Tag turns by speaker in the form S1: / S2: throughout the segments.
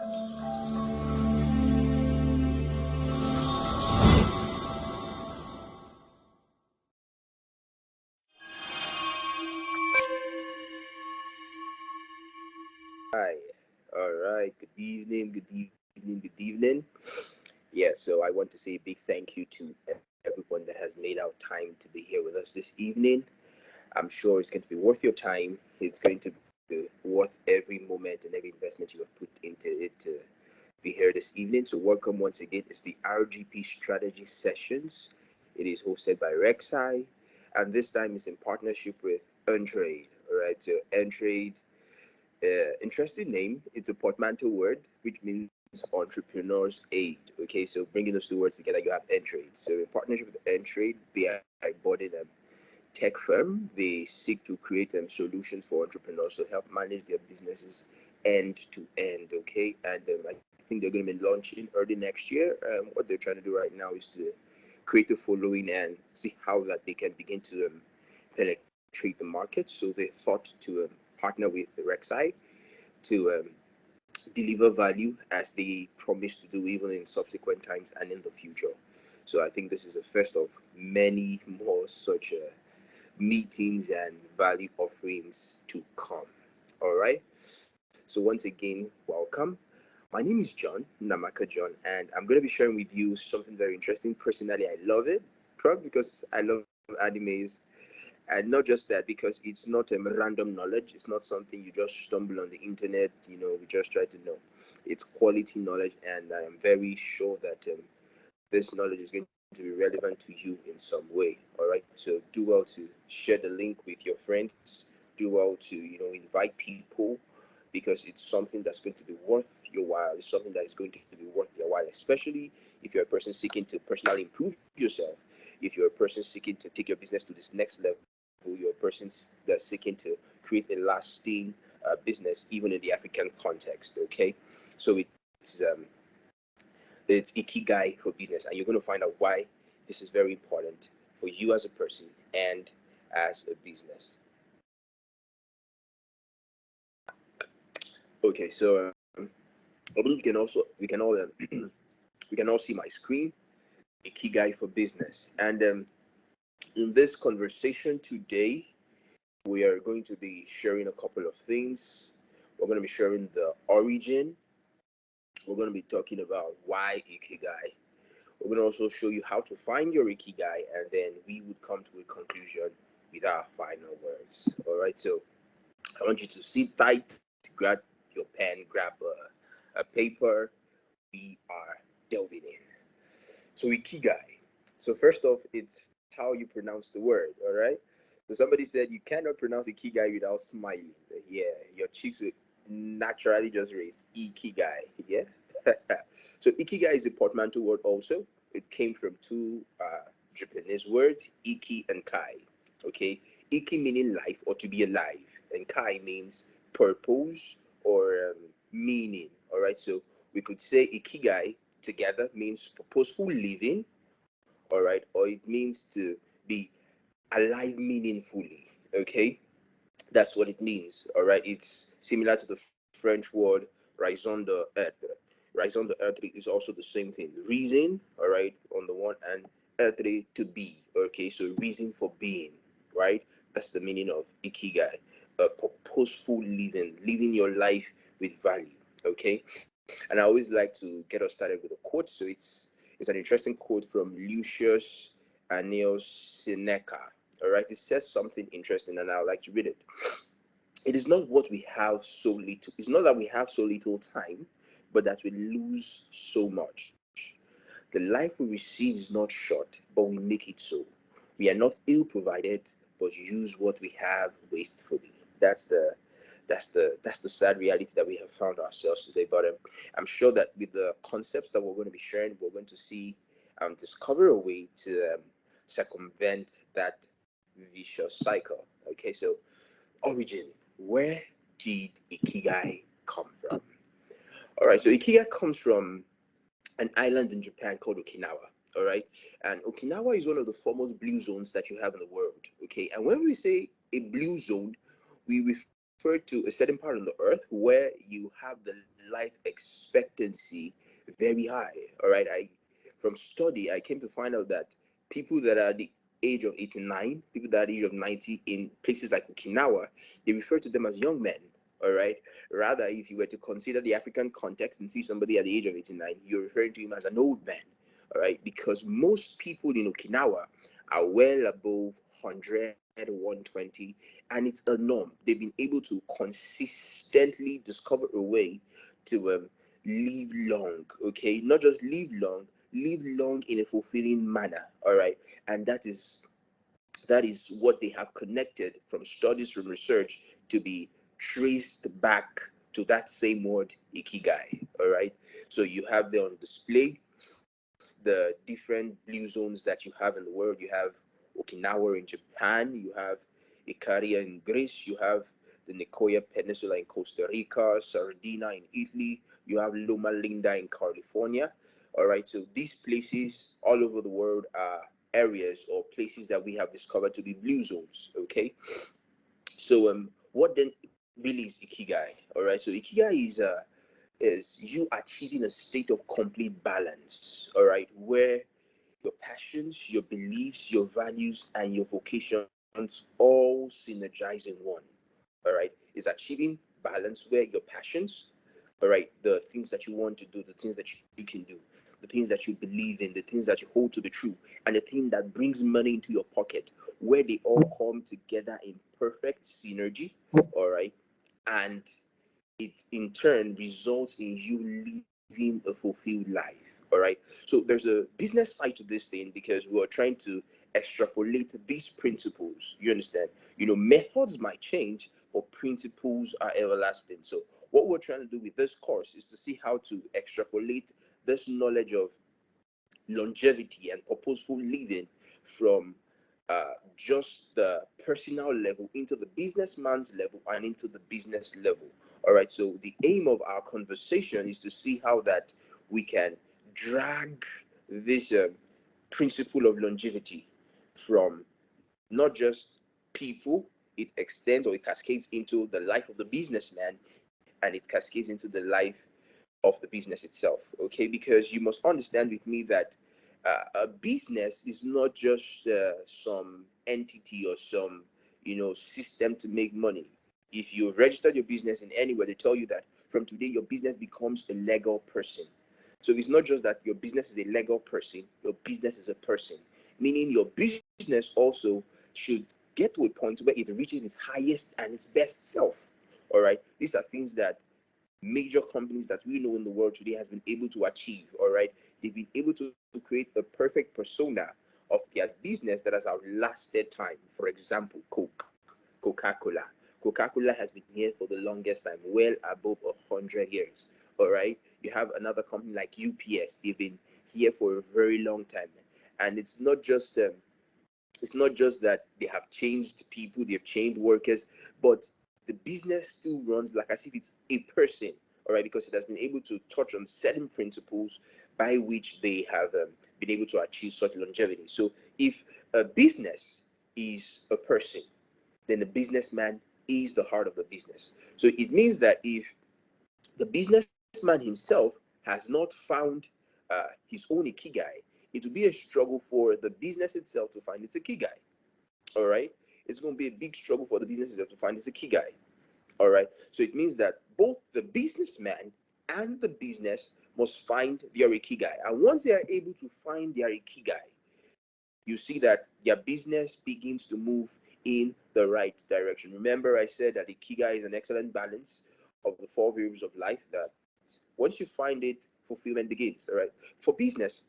S1: Hi. All right. Good evening. Good evening. Good evening. Yeah. So I want to say a big thank you to everyone that has made out time to be here with us this evening. I'm sure it's going to be worth your time. It's going to be worth every moment and every investment you have put into it to be here this evening. So welcome once again. It's the RGP Strategy Sessions. It is hosted by RExI, and this time it's in partnership with Entraid. All right. So Entraid, interesting name. It's a portmanteau word, which means entrepreneurs aid. Okay, so bringing those two words together, you have Entraid. So in partnership with Entraid, they are body them tech firm. They seek to create solutions for entrepreneurs to help manage their businesses end to end. Okay, and I think they're going to be launching early next year. What they're trying to do right now is to create a following and see how that they can begin to penetrate the market. So they thought to partner with RExI to deliver value as they promise to do even in subsequent times and in the future. So I think this is the first of many more such meetings and value offerings to come. All right. So once again, welcome. My name is Nnamaka John, and I'm going to be sharing with you something very interesting. Personally, I love it, probably because I love animes, and not just that, because it's not random knowledge. It's not something you just stumble on the internet, we just try to know. It's quality knowledge, and I am very sure that this knowledge is going to be relevant to you in some way. All right, so do well to share the link with your friends. Do well to invite people, because it's something that's going to be worth your while. It's something that is going to be worth your while, especially if you're a person seeking to personally improve yourself. If you're a person seeking to take your business to this next level, you're a person that's seeking to create a lasting business, even in the African context. Okay, so it's Ikigai for business, and you're going to find out why this is very important for you as a person and as a business. Okay, so I believe we can all we can all see my screen. Ikigai for business, and in this conversation today, we are going to be sharing a couple of things. We're going to be sharing the origin. We're going to be talking about why Ikigai. We're going to also show you how to find your Ikigai, and then we would come to a conclusion with our final words. All right, so I want you to sit tight, grab your pen, grab a paper. We are delving in. So Ikigai. So first off, it's how you pronounce the word. All right. So somebody said you cannot pronounce Ikigai without smiling. Yeah, your cheeks will naturally just raise. Ikigai. Yeah. So Ikigai is a portmanteau word also. It came from two Japanese words, Iki and Kai. Okay. Iki meaning life or to be alive, and Kai means purpose or meaning. All right. So we could say Ikigai together means purposeful living, all right, or it means to be alive meaningfully. Okay, that's what it means. All right, it's similar to the French word raison d'être. Raison d'être is also the same thing. Reason, all right, on the one, and être to be. Okay, so reason for being, right? That's the meaning of Ikigai. Purposeful living, living your life with value. Okay, and I always like to get us started with a quote. So it's an interesting quote from Lucius Annius Seneca. All right, it says something interesting, and I'd like to read it. It is not what we have so little. It's not that we have so little time, but that we lose so much. The life we receive is not short, but we make it so. We are not ill provided, but use what we have wastefully. That's the sad reality that we have found ourselves today. But I'm sure that with the concepts that we're going to be sharing, we're going to see discover a way to circumvent that vicious cycle. Okay, so origin. Where did Ikigai come from? All right, so Ikigai comes from an island in Japan called Okinawa. All right, and Okinawa is one of the foremost blue zones that you have in the world. Okay, and when we say a blue zone, we refer to a certain part on the earth where you have the life expectancy very high. All right, from study I came to find out that people that are the age of 89, people that are the age of 90 in places like Okinawa, they refer to them as young men. All right. Rather, if you were to consider the African context and see somebody at the age of 89, you're referring to him as an old man. All right. Because most people in Okinawa are well above 100, 120, and it's a norm. They've been able to consistently discover a way to live long. Okay. Not just live long in a fulfilling manner. All right. And that is what they have connected from studies, from research, to be traced back to that same word ikigai. All right, so you have there on display the different blue zones that you have in the world. You have Okinawa in Japan, you have Ikaria in Greece, you have the Nicoya Peninsula in Costa Rica, Sardinia in Italy, you have Loma Linda in California. All right, so these places all over the world are areas or places that we have discovered to be blue zones. Okay, so what then really is ikigai? All right, so ikigai is you achieving a state of complete balance. All right, where your passions, your beliefs, your values, and your vocations all synergize in one. All right, is achieving balance where your passions, all right, the things that you want to do, the things that you can do, the things that you believe in, the things that you hold to be true, and the thing that brings money into your pocket, where they all come together in perfect synergy. All right, and it in turn results in you living a fulfilled life. All right. So there's a business side to this thing because we are trying to extrapolate these principles. You understand? Methods might change, but principles are everlasting. So what we're trying to do with this course is to see how to extrapolate this knowledge of longevity and purposeful living from just the personal level into the businessman's level and into the business level. All right. So the aim of our conversation is to see how that we can drag this principle of longevity from not just people, it extends or it cascades into the life of the businessman and it cascades into the life of the business itself. Okay, because you must understand with me that a business is not just some entity or some system to make money. If you've registered your business in anywhere, they tell you that from today your business becomes a legal person. So it's not just that your business is a legal person, your business is a person, meaning your business also should get to a point where it reaches its highest and its best self. All right, these are things that major companies that we know in the world today has been able to achieve. All right, they've been able to create the perfect persona of their business that has outlasted time. For example, Coca-Cola has been here for the longest time, well above 100 years. All right, you have another company like UPS. They've been here for a very long time, and it's not just that they have changed people, they've changed workers, but the business still runs like as if it's a person. All right, because it has been able to touch on certain principles by which they have been able to achieve such longevity. So if a business is a person, then the businessman is the heart of the business. So it means that if the businessman himself has not found his own ikigai, it will be a struggle for the business itself to find its ikigai. All right, it's going to be a big struggle for the business itself to find its ikigai. All right, so it means that both the businessman and the business must find their ikigai, and once they are able to find their ikigai, you see that their business begins to move in the right direction. Remember, I said that ikigai is an excellent balance of the four variables of life, that once you find it, fulfillment begins. All right, for business,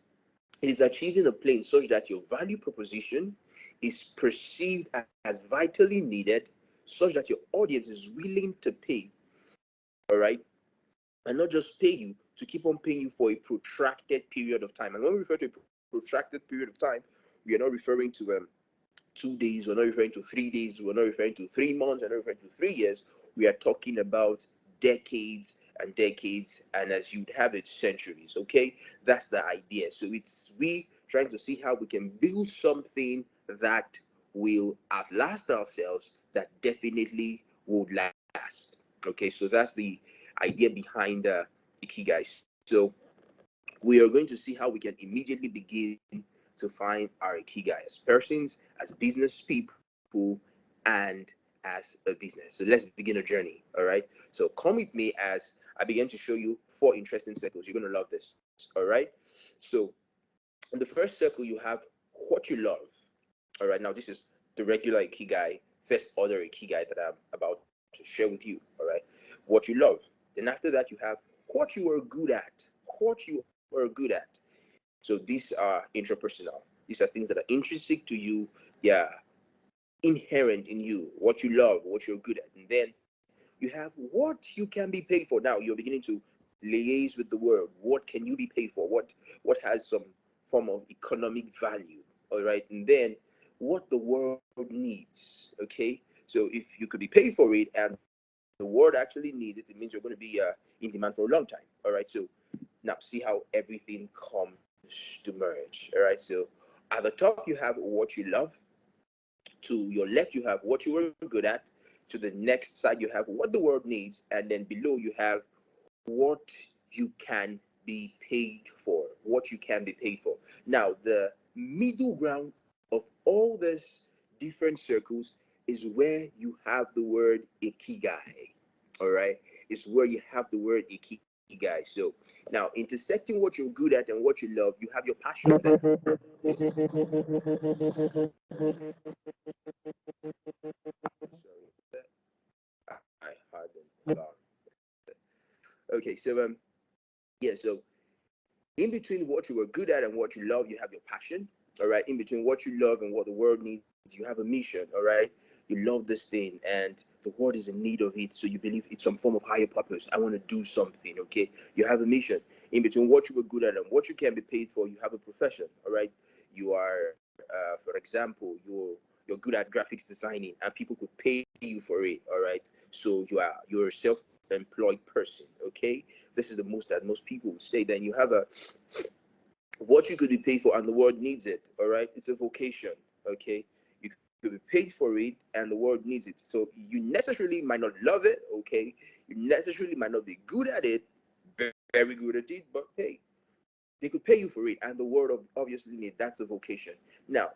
S1: it is achieving a plane such that your value proposition is perceived as vitally needed, such that your audience is willing to pay. All right, and not just pay you, to keep on paying you for a protracted period of time. And when we refer to a protracted period of time, we are not referring to 2 days, we're not referring to 3 days, we're not referring to 3 months, we're not referring to 3 years. We are talking about decades and decades, and as you'd have it, centuries. Okay, that's the idea. So it's we trying to see how we can build something that will outlast ourselves, that definitely would last. Okay, so that's the idea behind Ikigai. So we are going to see how we can immediately begin to find our Ikigai as persons, as business people, and as a business. So let's begin a journey. All right. So come with me as I begin to show you 4 interesting circles. You're going to love this. All right. So in the first circle, you have what you love. All right. Now, this is the regular Ikigai, first order Ikigai that I'm about to share with you. All right. What you love. Then after that, you have what you are good at. What you are good at. So these are intrapersonal. These are things that are intrinsic to you. Yeah, inherent in you. What you love, what you're good at. And then you have what you can be paid for. Now you're beginning to liaise with the world. What can you be paid for? What has some form of economic value? All right. And then what the world needs. Okay. So if you could be paid for it and the world actually needs it, it means you're going to be in demand for a long time. All right. So now see how everything comes to merge. All right. So at the top you have what you love. To your left you have what you were good at. To the next side you have what the world needs, and then below you have what you can be paid for. What you can be paid for. Now the middle ground of all these different circles is where you have the word ikigai. All right, it's where you have the word ikigai. So now intersecting what you're good at and what you love, you have your passion there. Sorry, I had an alarm. Okay, so yeah, so in between what you were good at and what you love, you have your passion. All right. In between what you love and what the world needs, you have a mission. All right. You love this thing and the world is in need of it. So you believe it's some form of higher purpose. I want to do something. Okay. You have a mission. In between what you were good at and what you can be paid for, you have a profession. All right. You are, for example, you're good at graphics designing and people could pay you for it. All right. So you're a self-employed person. Okay. This is the most that most people would say. Then you have a what you could be paid for and the world needs it. All right, it's a vocation. Okay, you could be paid for it and the world needs it. So you necessarily might not love it. Okay, you necessarily might not be good at it, very good at it, but hey, they could pay you for it and the world obviously need. That's a vocation. Now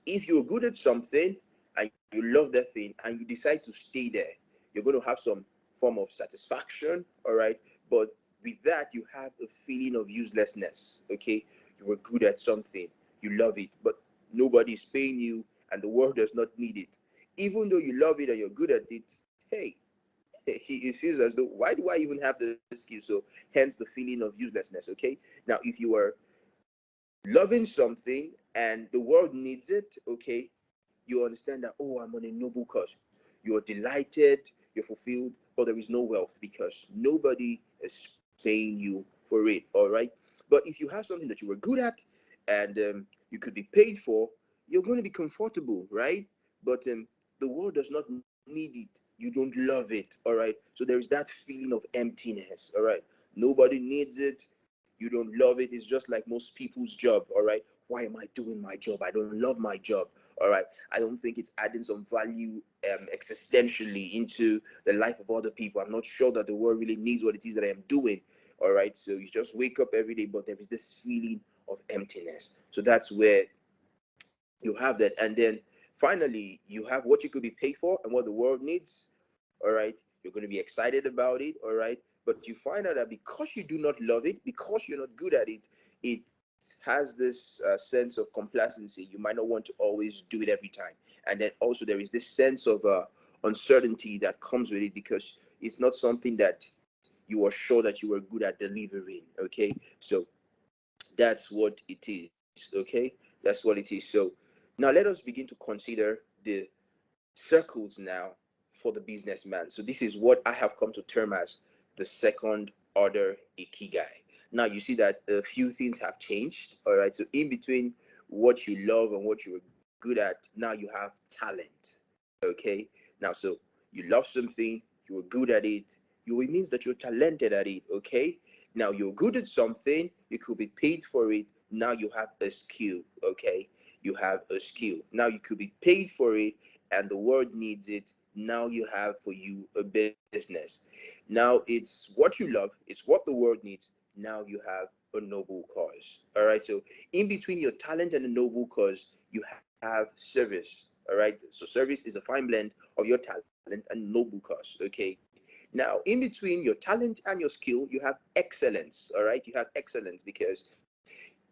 S1: if you're good at something and you love that thing and you decide to stay there, you're going to have some form of satisfaction. All right, but with that you have a feeling of uselessness. Okay, you were good at something, you love it, but nobody's paying you and the world does not need it. Even though you love it and you're good at it, hey, it feels as though, why do I even have the skill? So hence the feeling of uselessness. Okay, now if you are loving something and the world needs it, okay, you understand that, oh, I'm on a noble cause. You're delighted, you're fulfilled, but there is no wealth because nobody is paying you for it. All right. But if you have something that you were good at and you could be paid for, you're going to be comfortable, right? But the world does not need it. You don't love it. All right. So there is that feeling of emptiness. All right. Nobody needs it. You don't love it. It's just like most people's job. All right. Why am I doing my job? I don't love my job. All right. I don't think it's adding some value existentially into the life of other people. I'm not sure that the world really needs what it is that I am doing. All right. So you just wake up every day, but there is this feeling of emptiness. So that's where you have that. And then finally, you have what you could be paid for and what the world needs. All right. You're going to be excited about it. All right. But you find out that because you do not love it, because you're not good at it, it has this sense of complacency. You might not want to always do it every time. And then also there is this sense of uncertainty that comes with it because it's not something that you are sure that you are good at delivering. Okay. So that's what it is. Okay. That's what it is. So now let us begin to consider the circles now for the businessman. So this is what I have come to term as the second order ikigai. Now you see that a few things have changed. All right. So in between what you love and what you're good at, now you have talent. Okay. Now so you love something, you were good at it. It means that you're talented at it. Okay. Now you're good at something, you could be paid for it. Now you have a skill. Okay. You have a skill. Now you could be paid for it and the world needs it. now you have for you a business. Now it's what you love, it's what the world needs. Now you have a noble cause. All right. So in between your talent and a noble cause, you have service. All right. So service is a fine blend of your talent and noble cause. Okay. Now, in between your talent and your skill, you have excellence. All right. You have excellence because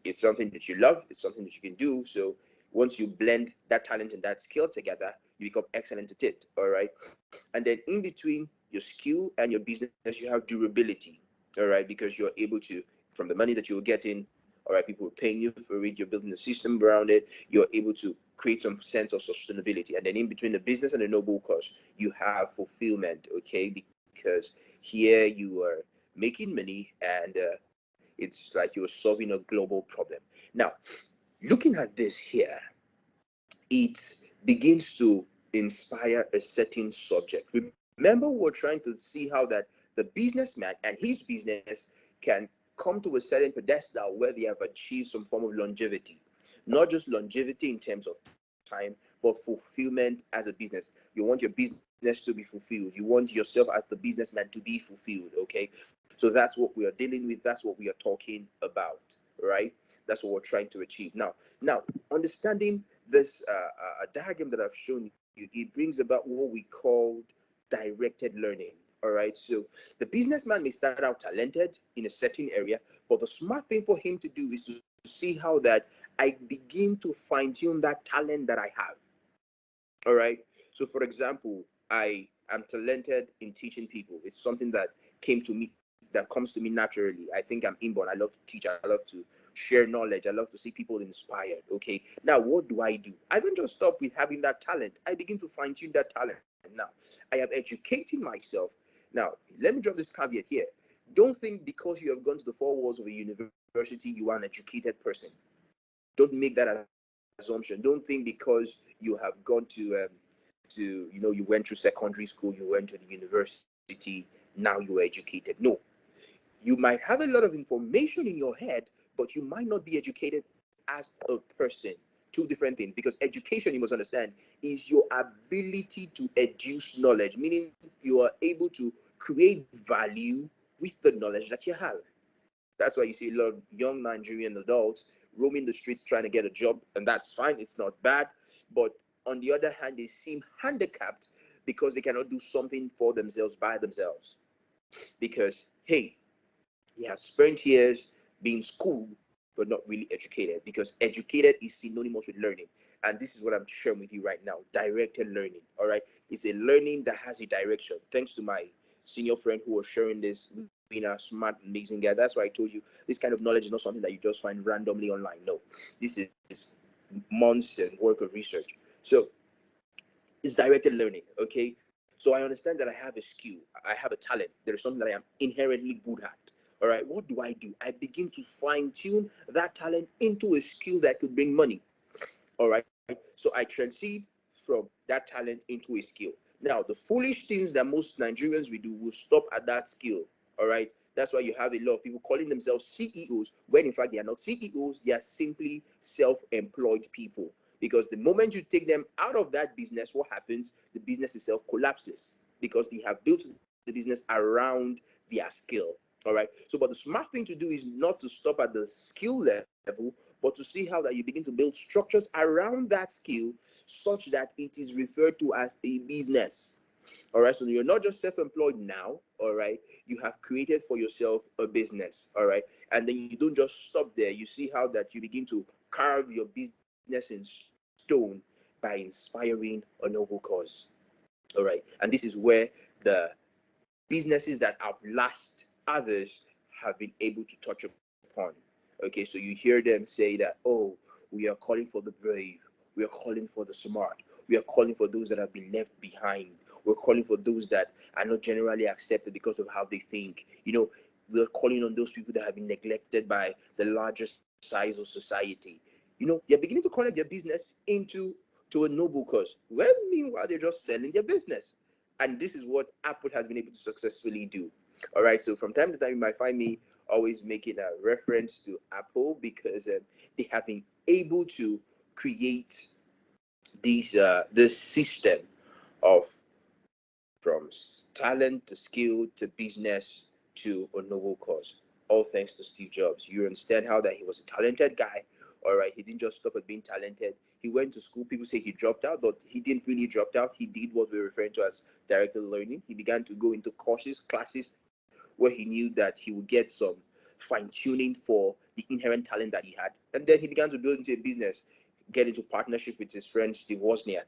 S1: it's something that you love, it's something that you can do. So once you blend that talent and that skill together, you become excellent at it. All right. And then in between your skill and your business, you have durability. All right. Because you're able to, from the money that you're getting, all right, people are paying you for it, you're building a system around it, you're able to create some sense of sustainability. And then in between the business and the noble cause, you have fulfillment. Okay. Because here you are making money and it's like you're solving a global problem. Now, looking at this here, it begins to inspire a certain subject. Remember, we're trying to see how that the businessman and his business can come to a certain pedestal where they have achieved some form of longevity. Not just longevity in terms of time, but fulfillment as a business. You want your business to be fulfilled. You want yourself as the businessman to be fulfilled. Okay. So that's what we are dealing with. That's what we are talking about. Right. That's what we're trying to achieve. Now, understanding this diagram that I've shown you, it brings about what we call directed learning. All right. So the businessman may start out talented in a certain area, but the smart thing for him to do is to see how that I begin to fine tune that talent that I have. All right. So for example, I am talented in teaching people. It's something that came to me, that comes to me naturally. I think I'm inborn. I love to teach. I love to share knowledge. I love to see people inspired. Okay. Now, what do? I don't just stop with having that talent. I begin to fine tune that talent. Now, I am educating myself. Now, let me drop this caveat here. Don't think because you have gone to the four walls of a university, you are an educated person. Don't make that assumption. Don't think because you have gone you went through secondary school, you went to the university, now you are educated. No, you might have a lot of information in your head, but you might not be educated as a person. Two different things, because education, you must understand, is your ability to educe knowledge, meaning you are able to create value with the knowledge that you have. That's why you see a lot of young Nigerian adults roaming the streets trying to get a job, and that's fine, it's not bad. But on the other hand, they seem handicapped because they cannot do something for themselves by themselves. Because, hey, he has spent years being schooled but not really educated, because educated is synonymous with learning. And this is what I'm sharing with you right now: directed learning. All right, it's a learning that has a direction. Thanks to my senior friend who was sharing this, being a smart, amazing guy. That's why I told you this kind of knowledge is not something that you just find randomly online. No, this is months and work of research. So it's directed learning. Okay, so I understand that I have a skill, I have a talent, there is something that I am inherently good at. All right, what do? I begin to fine tune that talent into a skill that could bring money. All right, so I transit from that talent into a skill. Now, the foolish things that most Nigerians we do will stop at that skill. All right, that's why you have a lot of people calling themselves CEOs when in fact they are not CEOs, they are simply self-employed people. Because the moment you take them out of that business, what happens? The business itself collapses because they have built the business around their skill. All right. So, but the smart thing to do is not to stop at the skill level, but to see how that you begin to build structures around that skill such that it is referred to as a business. All right. So you're not just self-employed now. All right. You have created for yourself a business. All right. And then you don't just stop there. You see how that you begin to carve your business in stone by inspiring a noble cause. All right. And this is where the businesses that outlast others have been able to touch upon. Okay, so you hear them say that, oh, we are calling for the brave, we are calling for the smart, we are calling for those that have been left behind, we're calling for those that are not generally accepted because of how they think. We're calling on those people that have been neglected by the larger size of society. They're beginning to connect their business to a noble cause. Well, meanwhile, they're just selling their business. And this is what Apple has been able to successfully do. All right. So from time to time, you might find me always making a reference to Apple because they have been able to create this system of from talent to skill to business to a noble cause. All thanks to Steve Jobs. You understand how that he was a talented guy. All right, he didn't just stop at being talented. He went to school. People say he dropped out, but he didn't really drop out. He did what we're referring to as directed learning. He began to go into courses, classes, where he knew that he would get some fine tuning for the inherent talent that he had. And then he began to build into a business, get into partnership with his friend Steve Wozniak,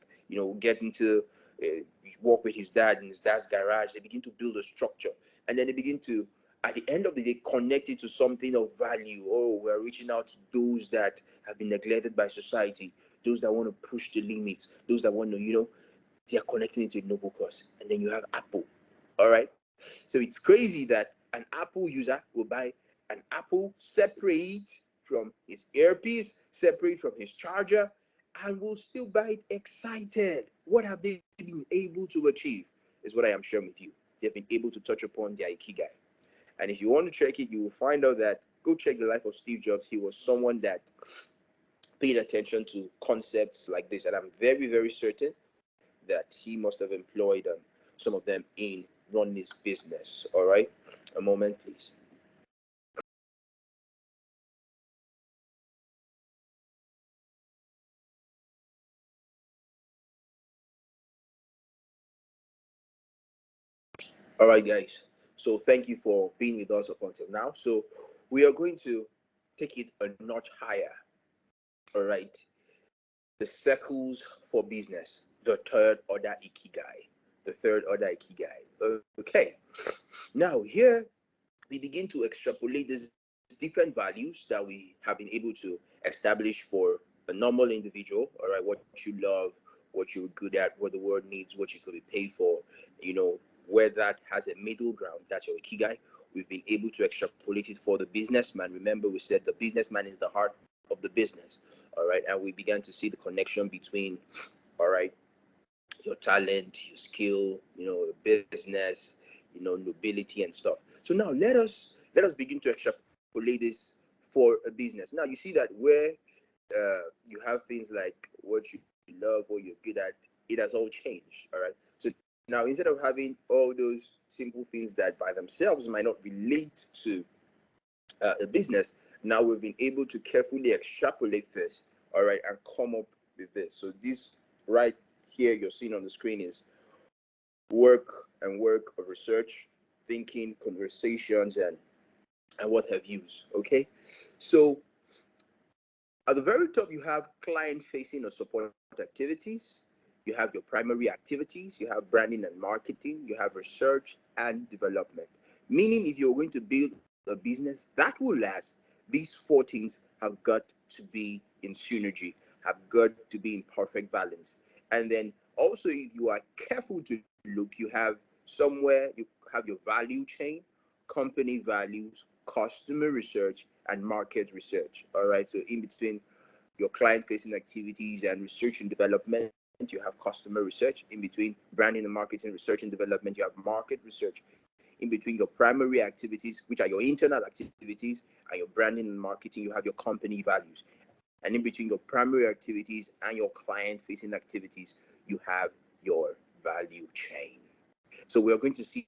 S1: get into work with his dad in his dad's garage. They begin to build a structure. And then they begin to, at the end of the day, connect it to something of value. Oh, we're reaching out to those that have been neglected by society, those that want to push the limits, those that want to, they are connecting it to a noble cause. And then you have Apple. All right. So it's crazy that an Apple user will buy an Apple separate from his earpiece, separate from his charger, and will still buy it excited. What have they been able to achieve? Is what I am sharing with you. They've been able to touch upon their Ikigai. And if you want to check it, you will find out that go check the life of Steve Jobs. He was someone that paid attention to concepts like this. And I'm very, very certain that he must have employed some of them in running his business. All right, a moment, please. All right, guys. So thank you for being with us up until now. So we are going to take it a notch higher. All right, the circles for business, the third order Ikigai, the third order Ikigai. Okay, now here we begin to extrapolate these different values that we have been able to establish for a normal individual. All right, what you love, what you're good at, what the world needs, what you could be paid for, where that has a middle ground, that's your Ikigai. We've been able to extrapolate it for the businessman. Remember, we said the businessman is the heart of the business. All right, and we began to see the connection between, all right, your talent, your skill, business, nobility and stuff. So now let us begin to extrapolate this for a business. Now you see that where you have things like what you love, what you're good at, it has all changed. All right. So now instead of having all those simple things that by themselves might not relate to a business, now we've been able to carefully extrapolate this, all right, and come up with this. So this right here you're seeing on the screen is work and work of research, thinking, conversations, and what have yous. Okay, so at the very top you have client facing or support activities, you have your primary activities, you have branding and marketing, you have research and development. Meaning if you're going to build a business that will last, these four things have got to be in synergy, have got to be in perfect balance. And then also, if you are careful to look, you have somewhere, you have your value chain, company values, customer research, and market research. All right. So in between your client facing activities and research and development, you have customer research. In between branding and marketing, research and development, you have market research. In between your primary activities, which are your internal activities, and your branding and marketing, you have your company values. And in between your primary activities and your client facing activities, you have your value chain. So we're going to see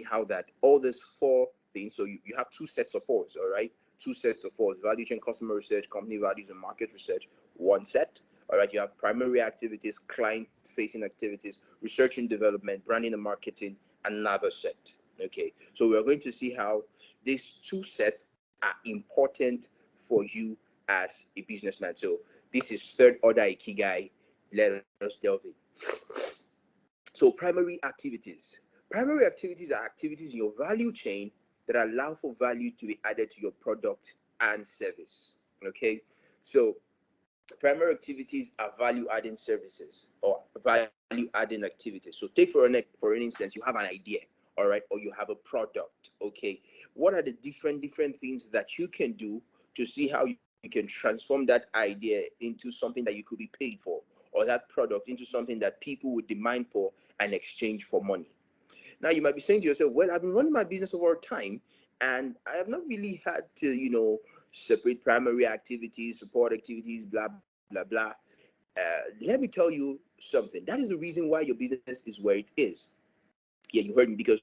S1: how that all these four things, so you have two sets of fours, all right? Two sets of fours: value chain, customer research, company values, and market research. One set. All right, you have primary activities, client facing activities, research and development, branding and marketing, another set. Okay, so we're going to see how these two sets are important for you as a businessman. So this is third order Ikigai. Let us delve in. So primary activities. Primary activities are activities in your value chain that allow for value to be added to your product and service. Okay, so primary activities are value adding services or value adding activities. So take for an instance, you have an idea, all right, or you have a product. Okay, what are the different things that you can do to see how you can transform that idea into something that you could be paid for, or that product into something that people would demand for and exchange for money? Now you might be saying to yourself, well, I've been running my business over time and I have not really had to, separate primary activities, support activities, blah, blah, blah. Let me tell you something. That is the reason why your business is where it is. Yeah, you heard me, because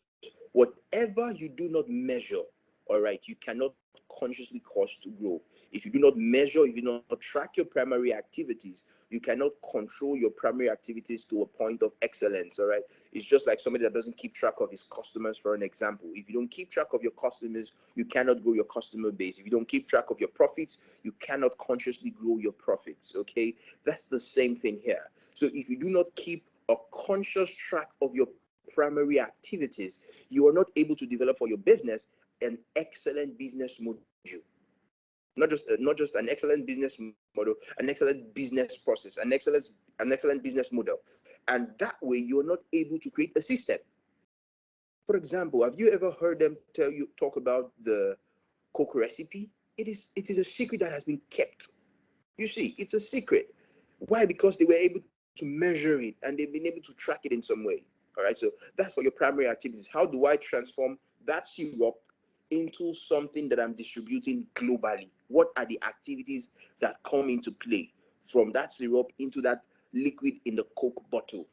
S1: whatever you do not measure, all right, you cannot consciously cause to grow. If you do not measure, if you do not track your primary activities, you cannot control your primary activities to a point of excellence. All right, it's just like somebody that doesn't keep track of his customers. For an example, if you don't keep track of your customers, you cannot grow your customer base. If you don't keep track of your profits, you cannot consciously grow your profits. Okay, that's the same thing here. So if you do not keep a conscious track of your primary activities, you are not able to develop for your business an excellent business module. Not just an excellent business model, an excellent business process, an excellent business model. And that way you're not able to create a system. For example, have you ever heard them talk about the Coke recipe? It is a secret that has been kept. You see, it's a secret. Why? Because they were able to measure it and they've been able to track it in some way. All right. So that's for your primary activities. How do I transform that syrup into something that I'm distributing globally? What are the activities that come into play from that syrup into that liquid in the Coke bottle?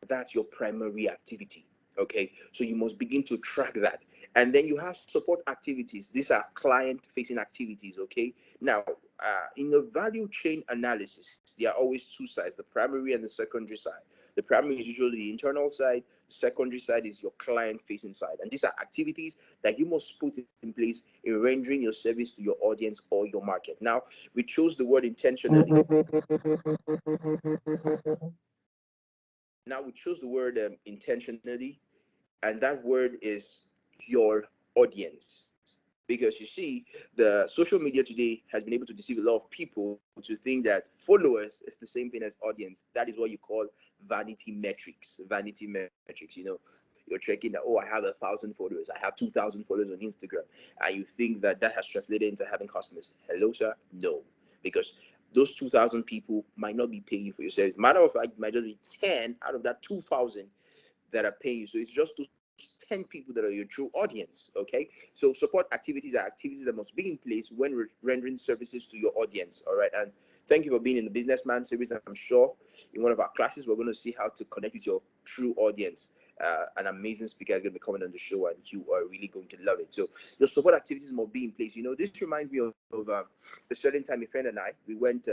S1: That's your primary activity. Okay, so you must begin to track that. And then you have support activities. These are client facing activities. Okay, now in the value chain analysis, there are always two sides, the primary and the secondary side. The primary is usually the internal side, the secondary side is your client facing side, and these are activities that you must put in place in rendering your service to your audience or your market. Now we chose the word intentionally. Now we chose the word intentionally, and that word is your audience. Because you see, the social media today has been able to deceive a lot of people to think that followers is the same thing as audience. That is what you call vanity metrics. Vanity metrics, you're checking that, oh, I have 1,000 followers, I have 2,000 followers on Instagram, and you think that that has translated into having customers. Hello, sir? No, because those 2,000 people might not be paying you for your service. Matter of fact, it might just be 10 out of that 2,000 that are paying you. So it's just those 10 people that are your true audience. Okay, so support activities are activities that must be in place when rendering services to your audience. All right, and thank you for being in the Businessman series. I'm sure in one of our classes we're going to see how to connect with your true audience. An amazing speaker is going to be coming on the show, and you are really going to love it. So your support activities must be in place. This reminds me of a certain time a friend and I, we went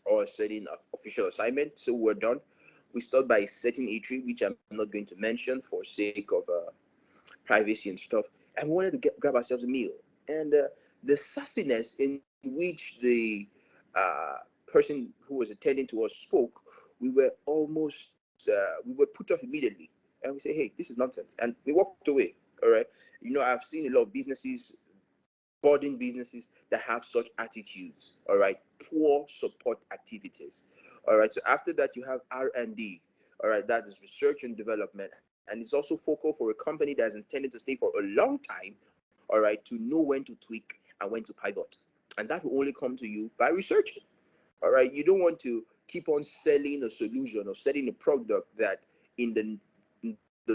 S1: or a certain official assignment. So we're done. We start by a certain eatery, which I'm not going to mention for sake of privacy and stuff. And we wanted to grab ourselves a meal. And the sassiness in which the person who was attending to us spoke, we were put off immediately. And we say, hey, this is nonsense. And we walked away. All right. I've seen a lot of budding businesses that have such attitudes. All right. Poor support activities. All right. So after that, you have R&D. All right. That is research and development. And it's also focal for a company that is intended to stay for a long time. All right. To know when to tweak and when to pivot. And that will only come to you by researching. All right. You don't want to keep on selling a solution or selling a product that in the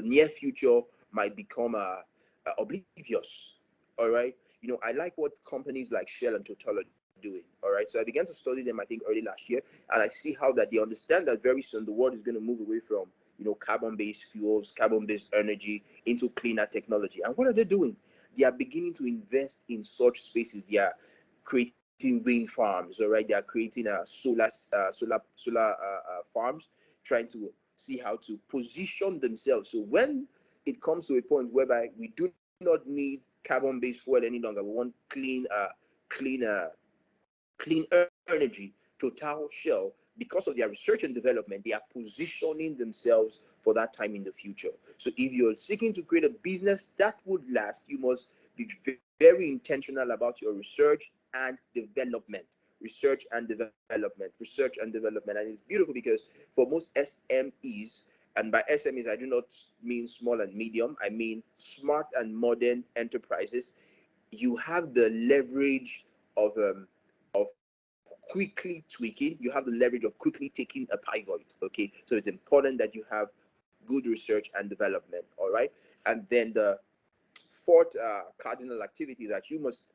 S1: near future might become oblivious. All right. I like what companies like Shell and Total are doing. All right. So I began to study them, I think, early last year. And I see how that they understand that very soon the world is going to move away from, carbon-based fuels, carbon-based energy into cleaner technology. And what are they doing? They are beginning to invest in such spaces. They are creating wind farms. All right. They are creating solar farms, trying to see how to position themselves. So when it comes to a point whereby we do not need carbon-based fuel any longer, we want clean energy. Total Shell, because of their research and development, they are positioning themselves for that time in the future. So if you're seeking to create a business that would last, you must be very intentional about your research and development. And it's beautiful because for most SMEs, and by SMEs I do not mean small and medium, I mean smart and modern enterprises, you have the leverage of quickly tweaking. You have the leverage of quickly taking a pivot. Okay, so it's important that you have good research and development. All right, and then the fourth cardinal activity that you must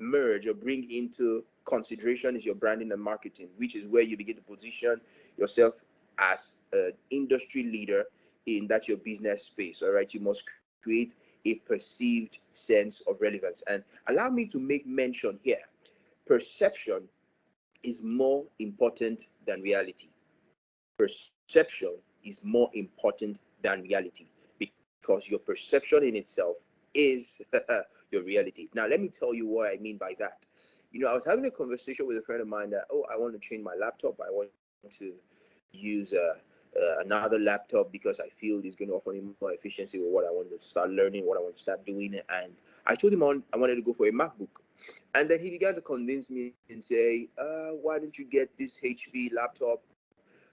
S1: merge or bring into consideration is your branding and marketing, which is where you begin to position yourself as an industry leader in that your business space. All right, you must create a perceived sense of relevance. And allow me to make mention here: perception is more important than reality. Perception is more important than reality, because your perception in itself is your reality. Now, let me tell you what I mean by that. I was having a conversation with a friend of mine that, I want to change my laptop. I want to use another laptop because I feel it's going to offer me more efficiency with what I want to start learning, what I want to start doing. And I told him I wanted to go for a MacBook. And then he began to convince me and say, why don't you get this HP laptop,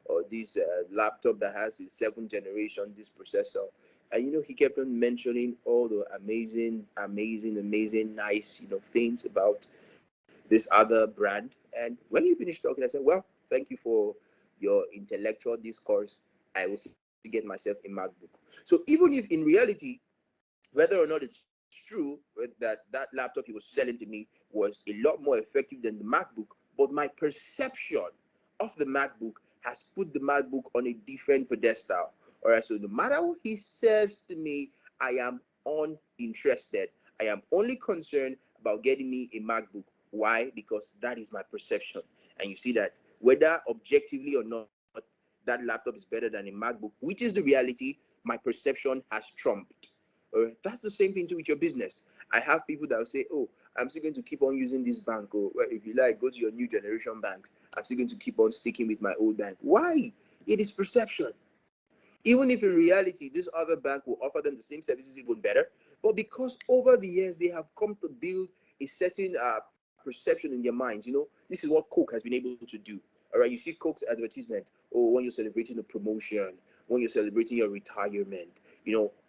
S1: or this laptop that has a 7th generation, this processor? And he kept on mentioning all the amazing, nice, things about this other brand. And when he finished talking, I said, well, thank you for your intellectual discourse. I will get myself a MacBook. So even if in reality, whether or not it's true that laptop he was selling to me was a lot more effective than the MacBook, but my perception of the MacBook has put the MacBook on a different pedestal. All right, so no matter what he says to me, I am uninterested. I am only concerned about getting me a MacBook. Why? Because that is my perception. And you see that whether objectively or not, that laptop is better than a MacBook, which is the reality, my perception has trumped. That's the same thing too with your business. I have people that will say, oh, I'm still going to keep on using this bank. Or, well, if you like, go to your new generation banks. I'm still going to keep on sticking with my old bank. Why? It is perception. Even if in reality, this other bank will offer them the same services even better. But because over the years, they have come to build a certain perception in their minds. This is what Coke has been able to do. All right, you see Coke's advertisement. Oh, when you're celebrating a promotion, when you're celebrating your retirement,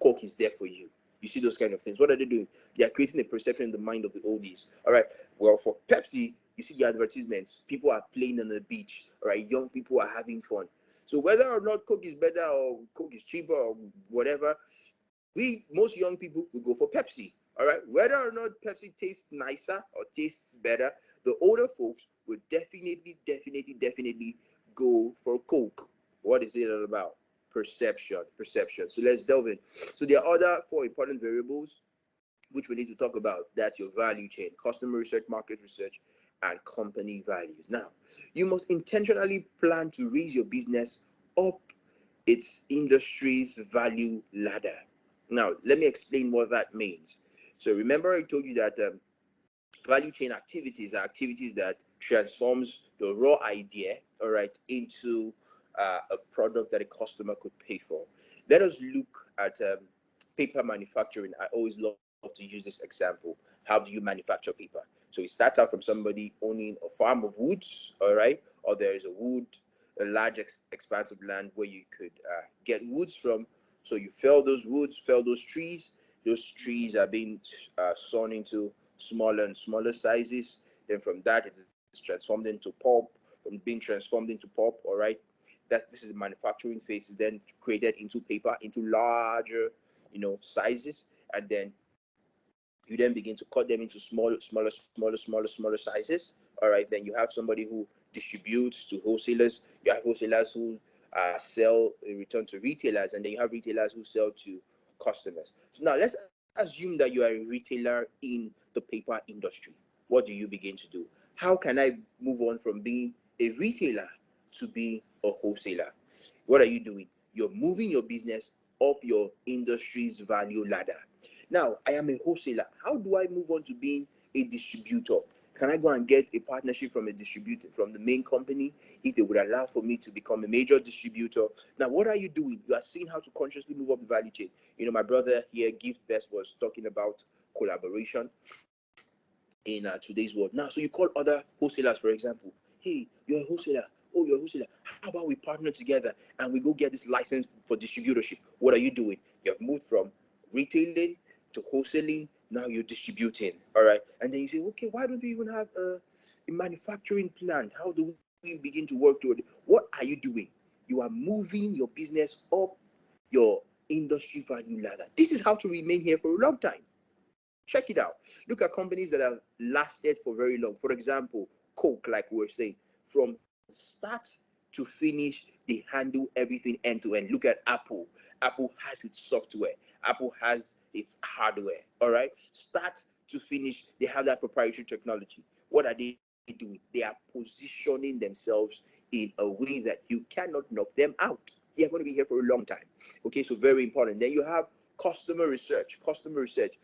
S1: Coke is there for you. You see those kind of things. What are they doing? They are creating a perception in the mind of the oldies. All right. Well, for Pepsi, you see the advertisements. People are playing on the beach. All right. Young people are having fun. So whether or not Coke is better or Coke is cheaper or whatever, most young people will go for Pepsi. All right. Whether or not Pepsi tastes nicer or tastes better, the older folks will definitely go for Coke. What is it all about? Perception. So let's delve in. So there are other 4 important variables which we need to talk about. That's your value chain: customer research, market research, and company values. Now, you must intentionally plan to raise your business up its industry's value ladder. Now, let me explain what that means. So remember I told you that value chain activities are activities that transforms the raw idea, all right, into a product that a customer could pay for. Let us look at paper manufacturing. I always love to use this example. How do you manufacture paper? So it starts out from somebody owning a farm of woods, all right, or there is a large expanse of land where you could get woods from. So you fell those woods, fell those trees. Those trees are being sawn into smaller and smaller sizes. Then from that, it is transformed into pulp. From being transformed into pulp, all right, this is the manufacturing phase. Is then created into paper, into larger, sizes, and then you then begin to cut them into smaller sizes. All right, then you have somebody who distributes to wholesalers. You have wholesalers who sell in return to retailers, and then you have retailers who sell to customers. So now let's assume that you are a retailer in the paper industry. What do you begin to do? How can I move on from being a retailer to being a wholesaler? What are you doing? You're moving your business up your industry's value ladder. Now, I am a wholesaler. How do I move on to being a distributor? Can I go and get a partnership from a distributor, from the main company, if they would allow for me to become a major distributor? Now, what are you doing? You are seeing how to consciously move up the value chain. My brother here, Gift Best, was talking about collaboration in today's world. Now, so you call other wholesalers, for example. Hey, you're a wholesaler. Oh, you're a wholesaler. How about we partner together and we go get this license for distributorship? What are you doing? You have moved from retailing to wholesaling. Now you're distributing. All right. And then you say, okay, why don't we even have a manufacturing plant? How do we begin to work toward it? What are you doing? You are moving your business up your industry value ladder. This is how to remain here for a long time. Check it out. Look at companies that have lasted for very long. For example, Coke, like we were saying, from start to finish, they handle everything end to end. Look at Apple. Apple has its software. Apple has its hardware. All right. Start to finish, they have that proprietary technology. What are they doing? They are positioning themselves in a way that you cannot knock them out. They are going to be here for a long time. Okay, so very important. Then you have customer research. Customer research.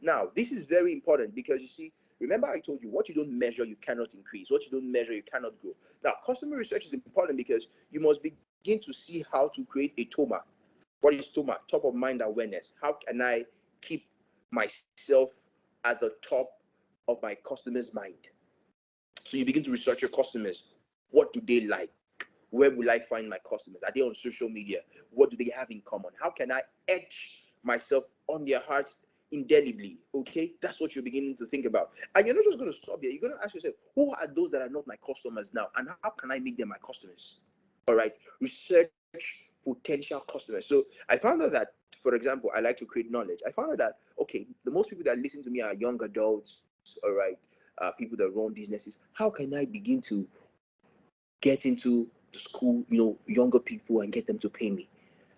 S1: Now, this is very important because you see, remember I told you what you don't measure, you cannot increase. What you don't measure, you cannot grow. Now, customer research is important because you must begin to see how to create a TOMA. What is TOMA? Top of mind awareness. How can I keep myself at the top of my customer's mind? So you begin to research your customers. What do they like? Where will I find my customers? Are they on social media? What do they have in common? How can I etch myself on their hearts indelibly? Okay, that's what you're beginning to think about. And you're not just going to stop there. You're going to ask yourself, who are those that are not my customers now? And how can I make them my customers? All right, research potential customers. So I found out that, for example, I like to create knowledge. I found out that, okay, the most people that listen to me are young adults, all right, people that run businesses. How can I begin to get into the school, younger people and get them to pay me?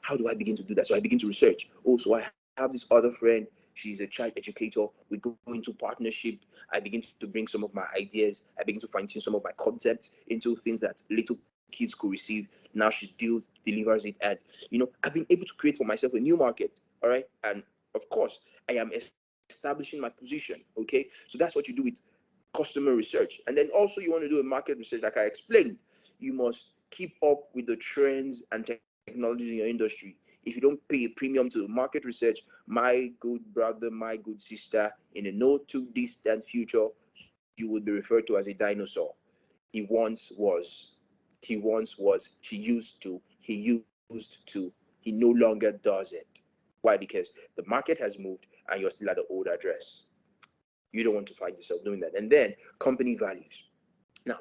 S1: How do I begin to do that? So I begin to research. Oh, so I have this other friend. She's a child educator. We go into partnership. I begin to bring some of my ideas. I begin to fine tune some of my concepts into things that little kids could receive. Now she delivers it. And, I've been able to create for myself a new market. All right. And of course, I am establishing my position. Okay. So that's what you do with customer research. And then also you want to do a market research, like I explained. You must keep up with the trends and technologies in your industry. If you don't pay a premium to market research, my good brother, my good sister, in a not too distant future, you would be referred to as a dinosaur. He once was. He once was. He used to. He used to. He no longer does it. Why? Because the market has moved and you're still at the old address. You don't want to find yourself doing that. And then company values. Now,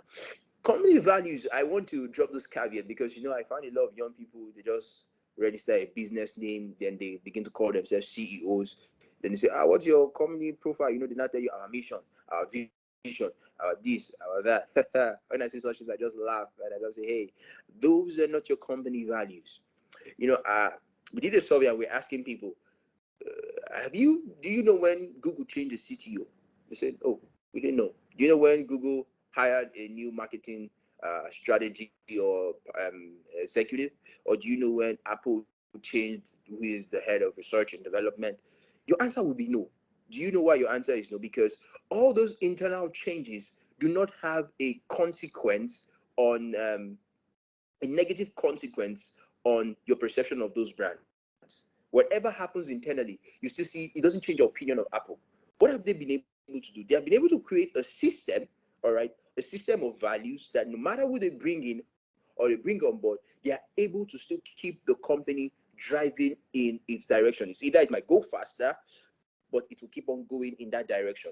S1: company values, I want to drop this caveat because, I find a lot of young people, they just register a business name, then they begin to call themselves CEOs. Then they say, what's your company profile? They not tell you our mission, our vision, our this, our that. When I say such things, I just laugh and I just say, hey, those are not your company values. We did a survey and we're asking people, do you know when Google changed the CTO? They said, oh, we didn't know. Do you know when Google hired a new marketing strategy or executive? Or do you know when Apple changed who is the head of research and development? Your answer will be no. Do you know why your answer is no? Because all those internal changes do not have a consequence on a negative consequence on your perception of those brands. Whatever happens internally, you still see it doesn't change your opinion of Apple. What have they been able to do? They have been able to create a system, all right, a system of values that no matter who they bring in or they bring on board, they are able to still keep the company driving in its direction. It's either it might go faster, but it will keep on going in that direction.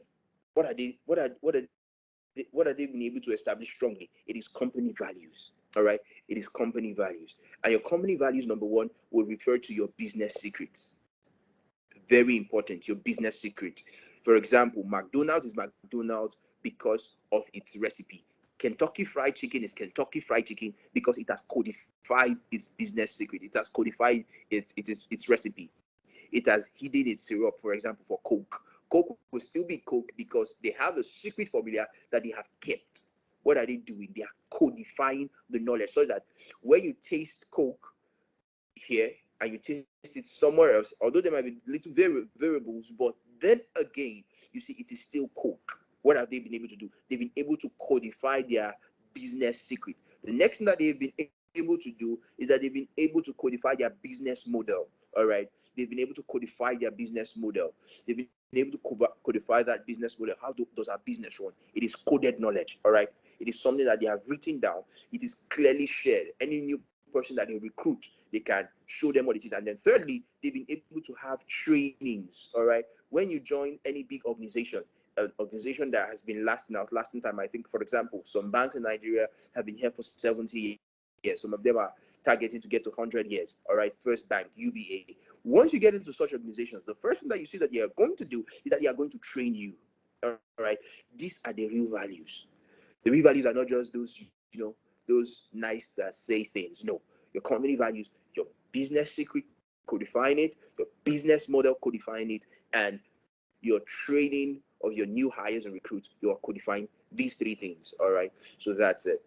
S1: What are they being able to establish strongly? It is company values. All right, it is company values, and your company values, number one, will refer to your business secrets. Very important, your business secret. For example, McDonald's is McDonald's because of its recipe. Kentucky Fried Chicken is Kentucky Fried Chicken because it has codified its business secret. It has codified its recipe. It has hidden its syrup, for example, for Coke. Coke will still be Coke because they have a secret formula that they have kept. What are they doing? They are codifying the knowledge so that when you taste Coke here and you taste it somewhere else, although there might be little variables, but then again, you see, it is still Coke. What have they been able to do? They've been able to codify their business secret. The next thing that they've been able to do is that they've been able to codify their business model. All right, they've been able to codify their business model. They've been able to codify that business model. How does our business run? It is coded knowledge. All right, it is something that they have written down. It is clearly shared. Any new person that they recruit, they can show them what it is. And then thirdly, they've been able to have trainings. All right, when you join any big organization, an organization that has been lasting time, I think, for example, some banks in Nigeria have been here for 70 years. Some of them are targeting to get to 100 years. All right, First Bank, UBA. Once you get into such organizations, the first thing that you see that they are going to do is that they are going to train you. All right, these are the real values. The real values are not just those nice that say things. No, your company values, your business secret, codifying it, your business model codifying it, and your training of your new hires and recruits, you are codifying these three things. All right. So that's it.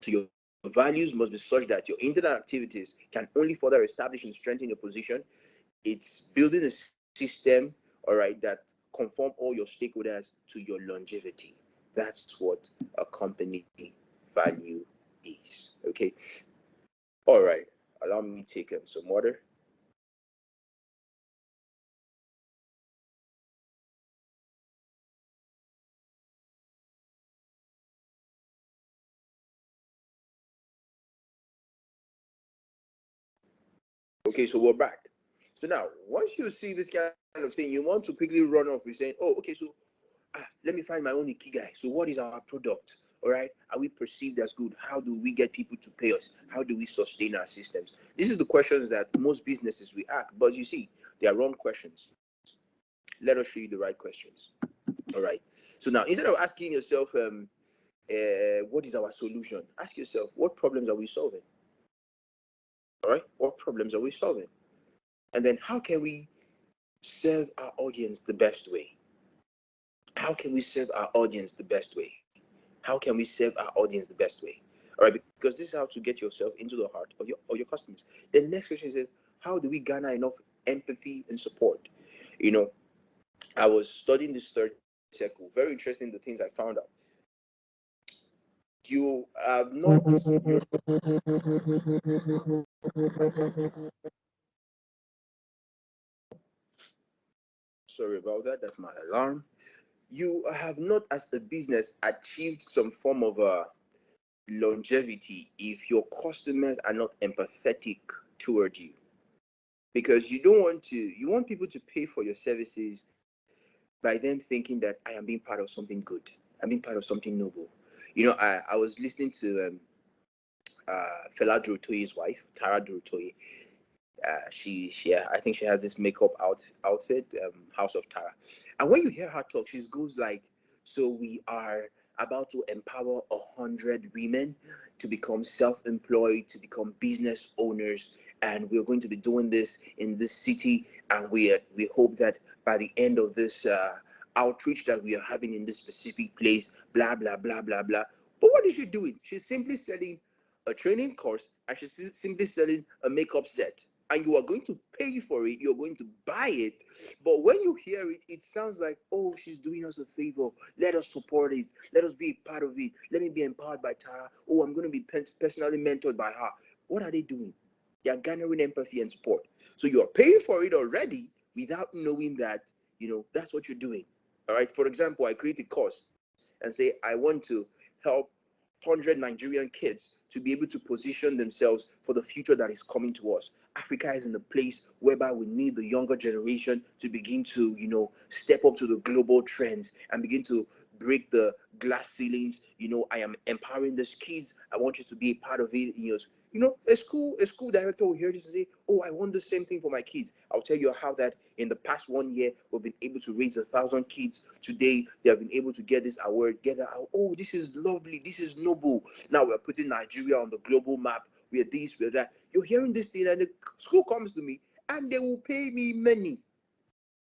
S1: So your values must be such that your internal activities can only further establish and strengthen your position. It's building a system, all right, that conform all your stakeholders to your longevity. That's what a company value is. Okay. All right. Allow me to take some water. Okay, so we're back. So now, once you see this kind of thing, you want to quickly run off with saying, oh, okay, so let me find my own ikigai. So what is our product? All right. Are we perceived as good? How do we get people to pay us? How do we sustain our systems? This is the questions that most businesses we ask. But you see, they are wrong questions. Let us show you the right questions. All right. So now, instead of asking yourself, what is our solution? Ask yourself, what problems are we solving? All right. What problems are we solving? And then how can we serve our audience the best way? How can we serve our audience the best way? How can we serve our audience the best way? All right, because this is how to get yourself into the heart of your customers. Then the next question is, how do we garner enough empathy and support? You know, I was studying this third circle. Very interesting, the things I found out. You have not. Sorry about that. That's my alarm. You have not, as a business, achieved some form of longevity if your customers are not empathetic toward you, because you want people to pay for your services by them thinking that I am being part of something good, I'm being part of something noble. I was listening to Fela Durotoye's wife, Tara Durotoye. She I think she has this makeup outfit, House of Tara. And when you hear her talk, she goes like, so we are about to empower 100 women to become self-employed, to become business owners, and we're going to be doing this in this city, and we hope that by the end of this outreach that we are having in this specific place, blah blah blah blah blah. But what is she doing? She's simply selling a training course, and she's simply selling a makeup set, and you are going to pay for it, you're going to buy it. But when you hear it, it sounds like, oh, she's doing us a favor, let us support it, let us be a part of it, let me be empowered by Tara, oh, I'm going to be personally mentored by her. What are they doing? They are garnering empathy and support. So you're paying for it already without knowing that, that's what you're doing. All right. For example, I create a course and say, I want to help 100 Nigerian kids to be able to position themselves for the future that is coming to us. Africa is in the place whereby we need the younger generation to begin to, step up to the global trends and begin to break the glass ceilings. I am empowering these kids. I want you to be a part of it. A school director will hear this and say, oh, I want the same thing for my kids. I'll tell you how that in the past 1 year, we've been able to raise 1,000 kids. Today, they have been able to get this award, oh, this is lovely, this is noble. Now we're putting Nigeria on the global map. We're this, we're that. You're hearing this thing, and the school comes to me, and they will pay me money.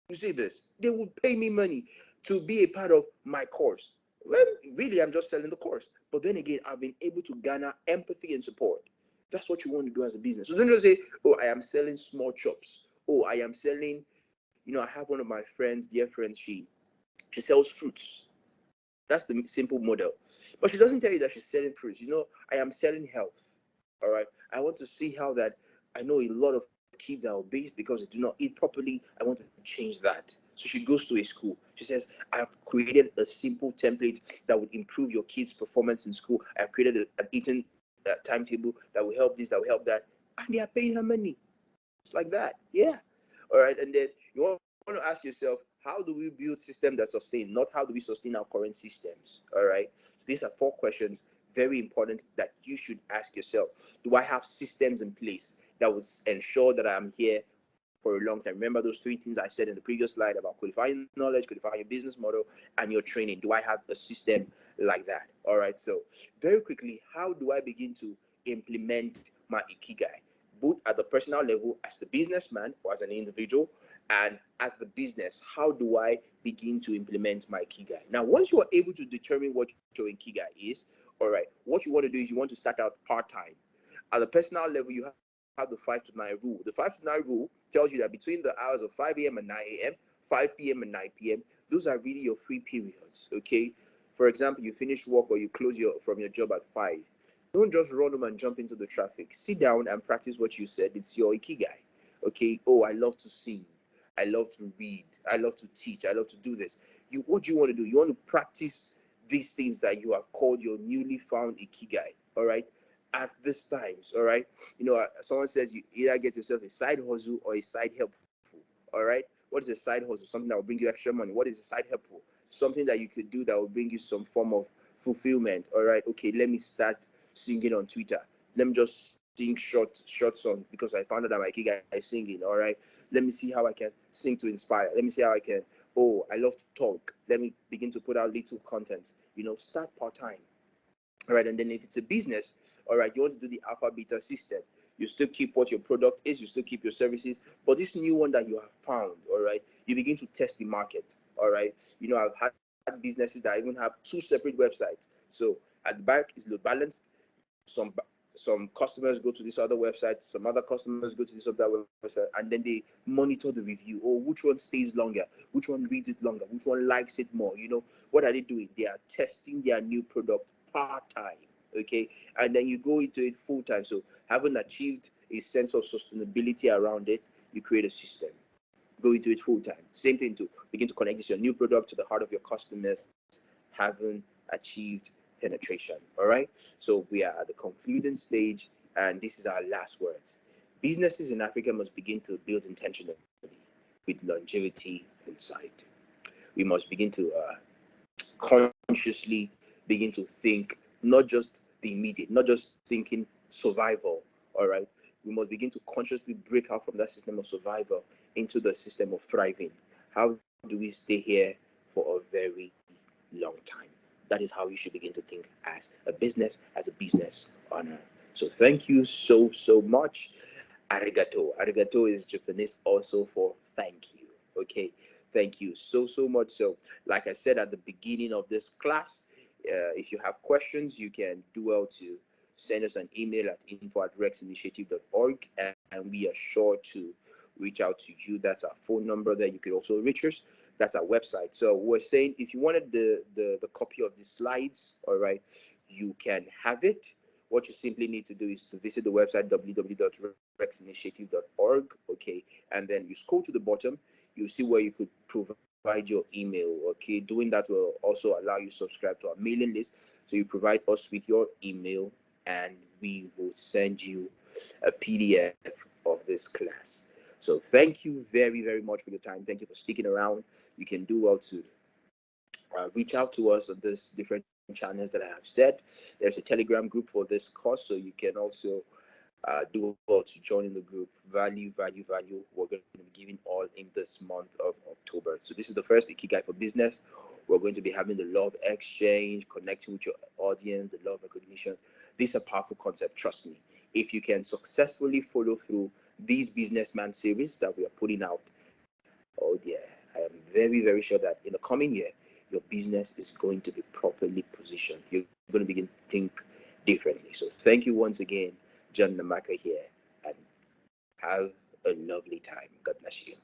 S1: You see this? They will pay me money to be a part of my course. Well, really, I'm just selling the course. But then again, I've been able to garner empathy and support. That's what you want to do as a business. So don't just say, oh, I am selling small chops. Oh, I am selling, I have one of my friends, dear friends, she sells fruits. That's the simple model. But she doesn't tell you that she's selling fruits. I am selling health. All right. I want to see how that. I know a lot of kids are obese because they do not eat properly. I want to change that. So she goes to a school. She says, I've created a simple template that would improve your kids' performance in school. I've created an eating timetable that will help this, that will help that. And they are paying her money. It's like that. Yeah. All right. And then you want to ask yourself, how do we build systems that sustain, not how do we sustain our current systems? All right. So these are 4 questions, very important, that you should ask yourself. Do I have systems in place that would ensure that I'm here for a long time? Remember those 3 things I said in the previous slide about qualifying knowledge, qualifying business model, and your training. Do I have a system like that? All right. So very quickly, how do I begin to implement my ikigai? both at the personal level as the businessman or as an individual, and at the business, how do I begin to implement my Ikigai? Now, once you are able to determine what your Ikigai is, all right, what you want to do is you want to start out part-time. At the personal level, you have the 5 to 9 rule. The 5 to 9 rule tells you that between the hours of 5 a.m. and 9 a.m., 5 p.m. and 9 p.m., those are really your free periods, okay? For example, you finish work or you close from your job at 5. Don't just run home and jump into the traffic. Sit down and practice what you said. It's your Ikigai, okay? Oh, I love to sing. I love to read. I love to teach. I love to do this. What do you want to do? You want to practice these things that you have called your newly found Ikigai, all right? At this times, all right? Someone says you either get yourself a side hustle or a side helpful, all right? What is a side hustle? Something that will bring you extra money. What is a side helpful? Something that you could do that will bring you some form of fulfillment, all right? Okay, let me start singing on Twitter. Let me just sing short songs because I found out that my Ikigai is singing, all right? Let me see how I can sing to inspire. Let me see how I can, oh, I love to talk. Let me begin to put out little content. Start part-time. All right, and then if it's a business, all right, you want to do the alpha beta system. You still keep what your product is, you still keep your services, but this new one that you have found, all right, you begin to test the market. All right, I've had businesses that even have 2 separate websites. So at the back is load balanced. Some customers go to this other website, some other customers go to this other website, and then they monitor the review. Oh, which one stays longer? Which one reads it longer? Which one likes it more? What are they doing? They are testing their new product part-time, okay? And then you go into it full-time. So having achieved a sense of sustainability around it, you create a system. Go into it full-time. Same thing to begin to connect this your new product to the heart of your customers, having achieved penetration. All right. So we are at the concluding stage, and this is our last words. Businesses in Africa must begin to build intentionally with longevity in sight. We must begin to consciously begin to think not just the immediate, not just thinking survival. All right. We must begin to consciously break out from that system of survival into the system of thriving. How do we stay here for a very long time? That is how you should begin to think as a business owner. So thank you so much. Arigato. Arigato is Japanese also for thank you. Okay. Thank you so much. So like I said at the beginning of this class, if you have questions, you can do well to send us an email at info@rexinitiative.org, and we are sure to reach out to you. That's our phone number there. You could also reach us. That's our website. So we're saying if you wanted the copy of the slides, all right, you can have it. What you simply need to do is to visit the website www.rexinitiative.org, okay, and then you scroll to the bottom. You'll see where you could provide your email, okay. Doing that will also allow you to subscribe to our mailing list. So you provide us with your email, and we will send you a PDF of this class. So thank you very much for your time. Thank you for sticking around. You can do well to reach out to us on these different channels that I have said. There's a Telegram group for this course, so you can also do well to join in the group. Value. We're going to be giving all in this month of October. So this is the first Ikigai for business. We're going to be having the love exchange, connecting with your audience, the love recognition. This is a powerful concept, trust me. If you can successfully follow through these businessman series that we are putting out, oh yeah, I am very sure that in the coming year, your business is going to be properly positioned. You're going to begin to think differently. So thank you once again, Nnamaka here, and have a lovely time. God bless you.